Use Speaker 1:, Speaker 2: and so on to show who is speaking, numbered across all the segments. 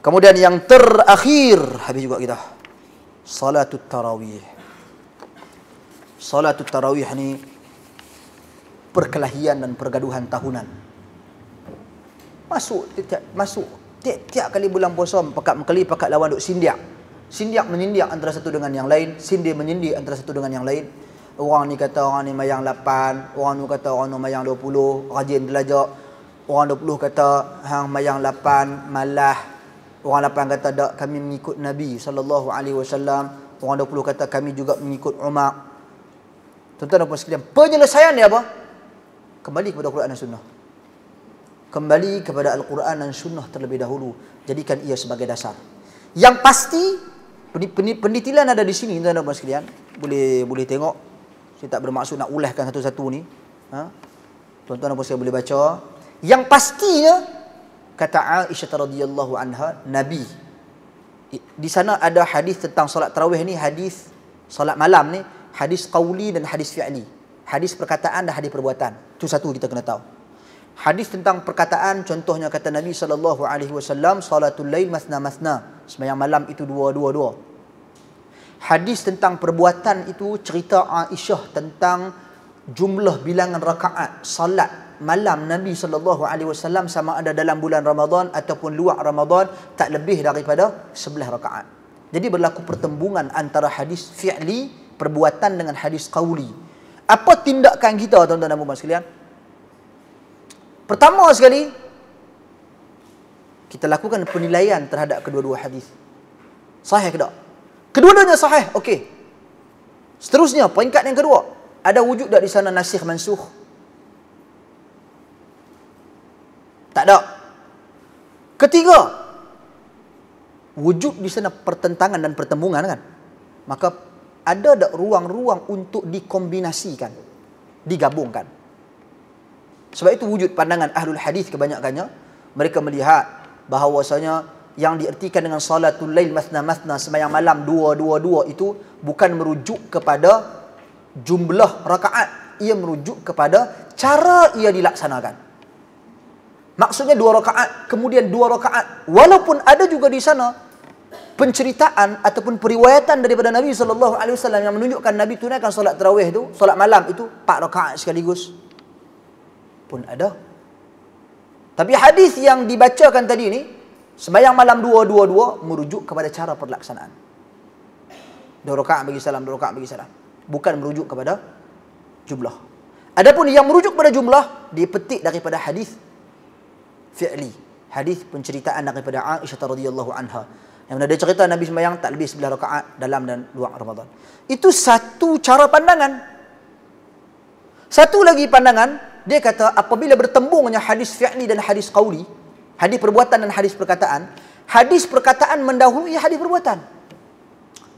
Speaker 1: Kemudian yang terakhir, habis juga kita, salatul tarawih. Salatul tarawih ni perkelahian dan pergaduhan tahunan. Tiap kali bulan puasa pakat mengkeli, pakat lawan duk sindiak. Sindiak menyindiak antara satu dengan yang lain, sindir menyindir antara satu dengan yang lain. Orang ni kata orang ni mayang 8, orang ni kata orang ni mayang 20, rajin belajar. Orang 20 kata hang mayang 8 malah. Orang 8 kata tak, kami mengikut Nabi SAW. Orang 20 kata kami juga mengikut Umar. Tuan-tuan dan puan sekalian, penyelesaian dia apa? Kembali kepada Al-Quran dan Sunnah. Kembali kepada Al-Quran dan Sunnah terlebih dahulu. Jadikan ia sebagai dasar. Yang pasti, pendetilan ada di sini, tuan-tuan dan puan sekalian. Boleh tengok. Saya tak bermaksud nak ulahkan satu-satu ni. Tuan-tuan dan puan sekalian boleh baca. Yang pastinya, kata Aisyah radhiyallahu anha, Nabi. Di sana ada hadis tentang solat tarawih ni, hadis solat malam ni, hadis qauli dan hadis fi'li. Hadis perkataan dan hadis perbuatan. Itu satu kita kena tahu. Hadis tentang perkataan, contohnya kata Nabi SAW, salatul lail masna-masna. Sembahyang malam itu dua-dua. Hadis tentang perbuatan itu cerita Aisyah tentang jumlah bilangan rakaat salat malam Nabi SAW sama ada dalam bulan Ramadan ataupun luar Ramadan tak lebih daripada 11 rakaat. Jadi berlaku pertembungan antara hadis fi'li, perbuatan dengan hadis qauli. Apa tindakan kita tuan-tuan dan puan sekalian? Pertama sekali, kita lakukan penilaian terhadap kedua-dua hadis. Sahih ke tak? Kedua-duanya sahih, okey. Seterusnya, peringkat yang kedua, ada wujud tak di sana nasikh mansukh? Tak ada. Ketiga, wujud di sana pertentangan dan pertembungan kan? Maka ada tak ruang-ruang untuk dikombinasikan, digabungkan. Sebab itu wujud pandangan ahlul hadis kebanyakannya, mereka melihat bahawasanya yang diartikan dengan salatul lail masna-masna, sembahyang malam dua-dua itu bukan merujuk kepada jumlah rakaat, ia merujuk kepada cara ia dilaksanakan. Maksudnya 2 rakaat, kemudian 2 rakaat. Walaupun ada juga di sana penceritaan ataupun periwayatan daripada Nabi SAW yang menunjukkan Nabi tunaikan solat tarawih itu, solat malam itu 4 rakaat sekaligus. Pun ada. Tapi hadis yang dibacakan tadi ni, sembahyang malam 2-2-2 merujuk kepada cara perlaksanaan. 2 rakaat bagi salam, 2 rakaat bagi salam. Bukan merujuk kepada jumlah. Adapun yang merujuk kepada jumlah dipetik daripada hadis fi'li, hadis penceritaan daripada Aisyah radhiyallahu anha yang mana dia cerita Nabi sembahyang tak lebih 11 rakaat dalam dan luar Ramadan. Itu satu cara pandangan. Satu lagi pandangan, dia kata apabila bertembungnya hadis fi'li dan hadis qauli, hadis perbuatan dan hadis perkataan mendahului hadis perbuatan.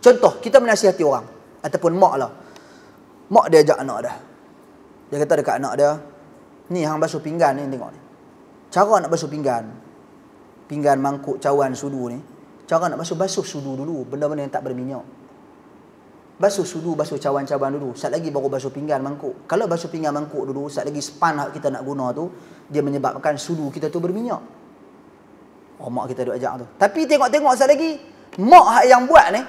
Speaker 1: Contoh, kita menasihati orang ataupun mak lah. Mak dia ajak anak dah. Dia kata dekat anak dia, ni hang basuh pinggan ni, tengok ni. Cara nak basuh pinggan, mangkuk, cawan, sudu ni, cara nak basuh sudu dulu, benda-benda yang tak berminyak. Basuh sudu, basuh cawan-cawan dulu, sat lagi baru basuh pinggan, mangkuk. Kalau basuh pinggan, mangkuk dulu, sat lagi span kita nak guna tu, dia menyebabkan sudu kita tu berminyak. Oh, mak kita duk ajak tu. Tapi tengok-tengok sat lagi, mak yang buat ni,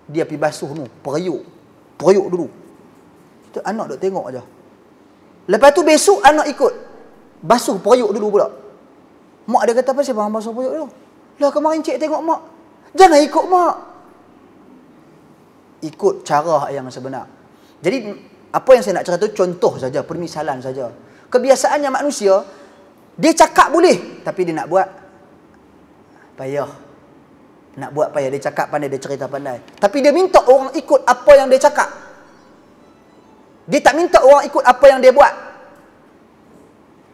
Speaker 1: dia pergi basuh tu, periuk dulu. Kita anak duk tengok aja. Lepas tu besok anak ikut basuh periuk dulu pula. Mak dia kata, apa sih bang basuh periuk dulu? Lah kemarin cik tengok mak. Jangan ikut mak. Ikut cara yang sebenar. Jadi apa yang saya nak cerita tu contoh saja, permisalan saja. Kebiasaannya manusia, dia cakap boleh, tapi dia nak buat payah. Nak buat payah, dia cakap pandai, dia cerita pandai. Tapi dia minta orang ikut apa yang dia cakap. Dia tak minta orang ikut apa yang dia buat.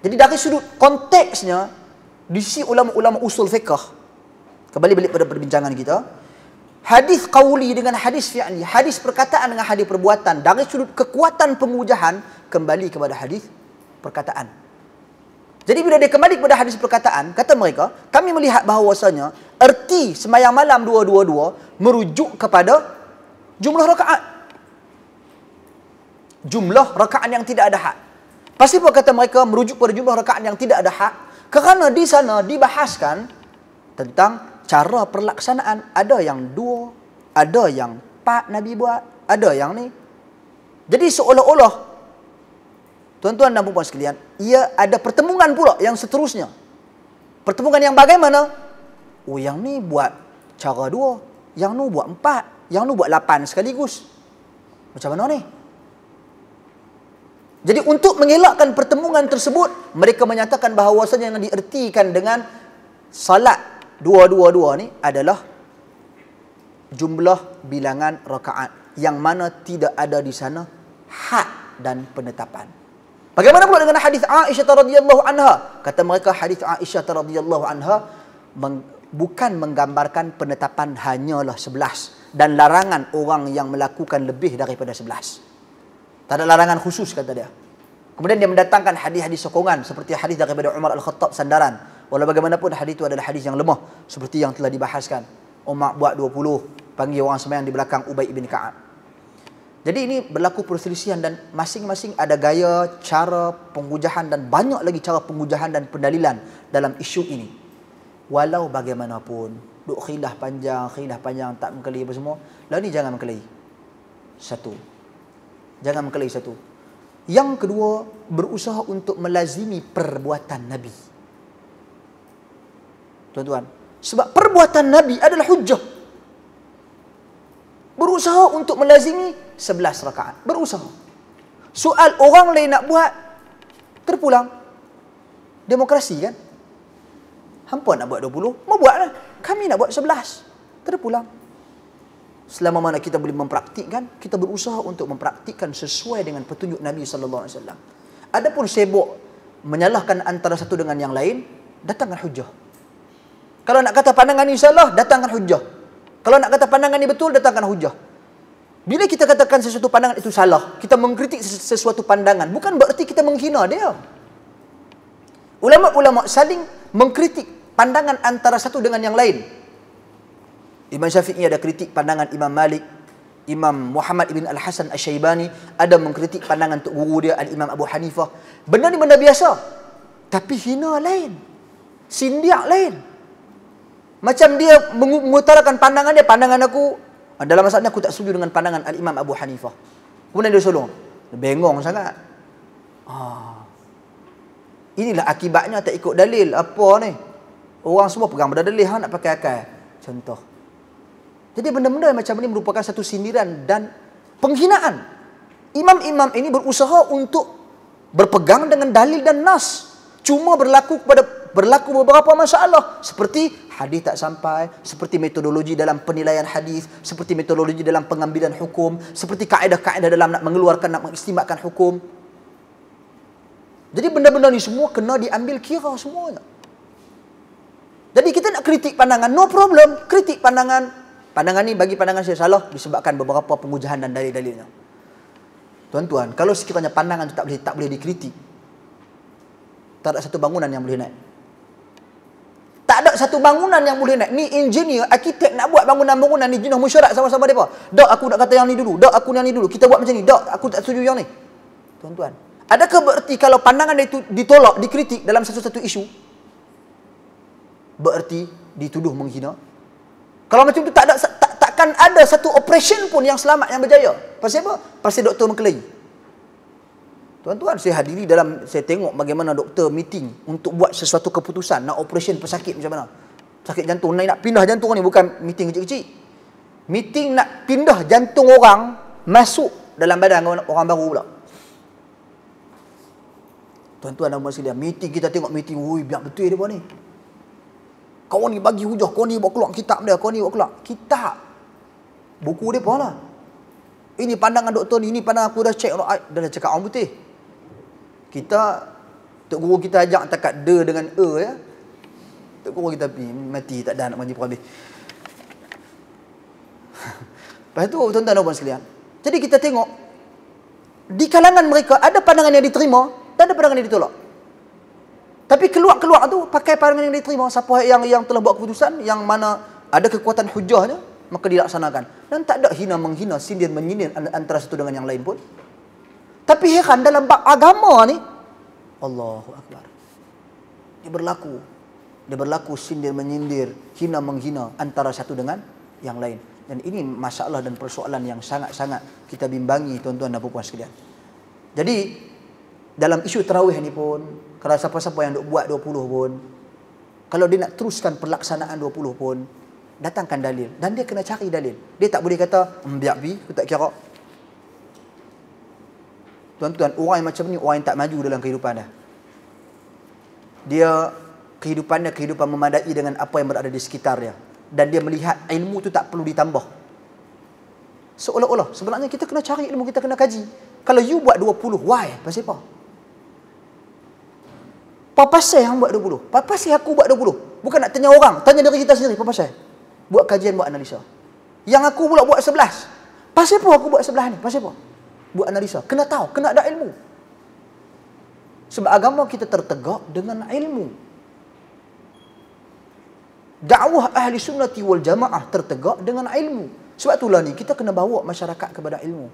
Speaker 1: Jadi dari sudut konteksnya, di sisi ulama-ulama usul fiqh, kembali balik pada perbincangan kita, hadis qauli dengan hadis fi'li, hadis perkataan dengan hadis perbuatan, dari sudut kekuatan pengujahan, kembali kepada hadis perkataan. Jadi bila dia kembali kepada hadis perkataan, kata mereka, kami melihat bahawasanya erti sembahyang malam 2-2-2 merujuk kepada jumlah rakaat. Jumlah rakaat yang tidak ada had. Pasti apa kata mereka merujuk pada jumlah rakaat yang tidak ada had? Kerana di sana dibahaskan tentang cara perlaksanaan. Ada yang 2, ada yang 4 Nabi buat, ada yang ni. Jadi seolah-olah, tuan-tuan dan puan sekalian, ia ada pertemuan pula yang seterusnya. Pertemuan yang bagaimana? Oh, yang ni buat cara 2, yang ni buat 4, yang ni buat 8 sekaligus. Macam mana ni? Jadi untuk mengelakkan pertemuan tersebut, mereka menyatakan bahawasanya yang diertikan dengan salat 2-2-2 ni adalah jumlah bilangan rakaat, yang mana tidak ada di sana had dan penetapan. Bagaimana pula dengan hadis Aisyah radhiyallahu anha? Kata mereka hadis Aisyah radhiyallahu anha bukan menggambarkan penetapan hanyalah 11 dan larangan orang yang melakukan lebih daripada 11. Tak ada larangan khusus, kata dia. Kemudian dia mendatangkan hadis-hadis sokongan seperti hadis daripada Umar Al-Khattab sandaran. Walau bagaimanapun hadis itu adalah hadis yang lemah seperti yang telah dibahaskan. Umar buat 20, panggil orang sembahyang di belakang Ubay bin Ka'ab. Jadi ini berlaku perselisihan dan masing-masing ada gaya, cara penghujahan dan banyak lagi cara penghujahan dan pendalilan dalam isu ini. Walau bagaimanapun, duk khilaf panjang tak mengkeli apa semua. Lah ni jangan mengkeli. Satu. Jangan mengkeli satu. Yang kedua, berusaha untuk melazimi perbuatan Nabi. Tuan-tuan, sebab perbuatan Nabi adalah hujjah. Berusaha untuk melazimi 11 rakaat. Berusaha. Soal orang lain nak buat, terpulang. Demokrasi kan? Hampa nak buat 20, mau buatlah. Kami nak buat 11. Terpulang. Selama mana kita boleh mempraktikkan, kita berusaha untuk mempraktikkan sesuai dengan petunjuk Nabi sallallahu alaihi wasallam. Adapun sibuk menyalahkan antara satu dengan yang lain, datangkan hujjah. Kalau nak kata pandangan ini salah, datangkan hujjah. Kalau nak kata pandangan ini betul, datangkan hujjah. Bila kita katakan sesuatu pandangan itu salah, kita mengkritik sesuatu pandangan, bukan berarti kita menghina dia. Ulama-ulama saling mengkritik pandangan antara satu dengan yang lain. Imam Syafi'i ada kritik pandangan Imam Malik, Imam Muhammad ibn Al-Hasan Asy-Syaibani ada mengkritik pandangan tok guru dia Al-Imam Abu Hanifah. Benda ni benda biasa. Tapi hina lain. Sindiak lain. Macam dia mengutarakan pandangan dia, pandangan aku dalam masalah ni aku tak setuju dengan pandangan Al-Imam Abu Hanifah. Kemudian dia solong. Bengong sangat. Inilah akibatnya tak ikut dalil. Apa ni? Orang semua pegang pada dalil, nak pakai akal. Contoh. Jadi benda-benda macam ini merupakan satu sindiran dan penghinaan. Imam-imam ini berusaha untuk berpegang dengan dalil dan nas. Cuma berlaku beberapa masalah. Seperti hadis tak sampai, seperti metodologi dalam penilaian hadis, seperti metodologi dalam pengambilan hukum, seperti kaedah-kaedah dalam nak mengeluarkan, nak mengistimewakan hukum. Jadi benda-benda ni semua kena diambil kira semuanya. Jadi kita nak kritik pandangan, no problem. Kritik pandangan. Pandangan ni bagi pandangan saya salah disebabkan beberapa pengujahan dan dalil-dalilnya. Tuan-tuan, kalau sekiranya pandangan itu tak boleh dikritik, tak ada satu bangunan yang boleh naik. Tak ada satu bangunan yang boleh naik. Ni engineer, arkitek nak buat bangunan-bangunan ni jenuh mesyuarat sama-sama depa. Dak aku nak kata yang ni dulu, dak aku yang ni dulu. Kita buat macam ni, dak aku tak setuju yang ni. Tuan-tuan, adakah bererti kalau pandangan itu ditolak, dikritik dalam satu-satu isu, bererti dituduh menghina? Kalau macam tu takkan ada satu operation pun yang selamat, yang berjaya. Pasal apa? Pasal doktor mengklaim. Tuan-tuan, saya tengok bagaimana doktor meeting untuk buat sesuatu keputusan nak operation pesakit macam mana. Sakit jantung, nak pindah jantung ni bukan meeting kecil-kecil. Meeting nak pindah jantung orang masuk dalam badan orang baru pula. Tuan-tuan dan puan sekalian, meeting kita tengok meeting, ui biar betul dia buat ni. Kau ni bagi hujah, kau ni bawa keluar kitab dia, kau ni bawa keluar kitab. Buku dia apa lah. Ini pandangan doktor ni, ini pandangan aku dah cek, dah cakap orang putih. Kita, tok guru kita ajak takat de dengan ya. Tok guru kita pergi, mati tak ada nak mandi pun habis. Lepas tu, tuan-tuan dan puan sekalian, jadi kita tengok, di kalangan mereka ada pandangan yang diterima, dan ada pandangan yang ditolak. Tapi keluar tu pakai pandangan yang diterima. Siapa yang telah buat keputusan, yang mana ada kekuatan hujahnya, maka dilaksanakan. Dan tak ada hina-menghina, sindir-menyindir antara satu dengan yang lain pun. Tapi heran dalam bab agama ni, Allahu Akbar, dia berlaku. Dia berlaku sindir menyindir, hina menghina antara satu dengan yang lain. Dan ini masalah dan persoalan yang sangat-sangat kita bimbangi tuan-tuan dan puan-puan sekalian. Jadi dalam isu tarawih ni pun, kalau siapa-siapa yang duk buat 20 pun, kalau dia nak teruskan pelaksanaan 20 pun, datangkan dalil. Dan dia kena cari dalil. Dia tak boleh kata, biar bi, aku tak kira. Tuan-tuan, orang yang macam ni, orang yang tak maju dalam kehidupan dia. Dia, kehidupannya kehidupan memadai dengan apa yang berada di sekitar dia. Dan dia melihat ilmu tu tak perlu ditambah. Seolah-olah, sebenarnya kita kena cari ilmu, kita kena kaji. Kalau you buat 20, why? Pasal apa? Apa pasal yang buat 20? Apa pasal aku buat 20? Bukan nak tanya orang, tanya diri kita sendiri. Apa pasal? Buat kajian, buat analisa. Yang aku pula buat 11. Pasal apa aku buat 11 ni? Pasal apa? Buat analisa. Kena tahu, kena ada ilmu. Sebab agama kita tertegak dengan ilmu. Dakwah ahli sunnati wal jamaah tertegak dengan ilmu. Sebab itulah ni kita kena bawa masyarakat kepada ilmu.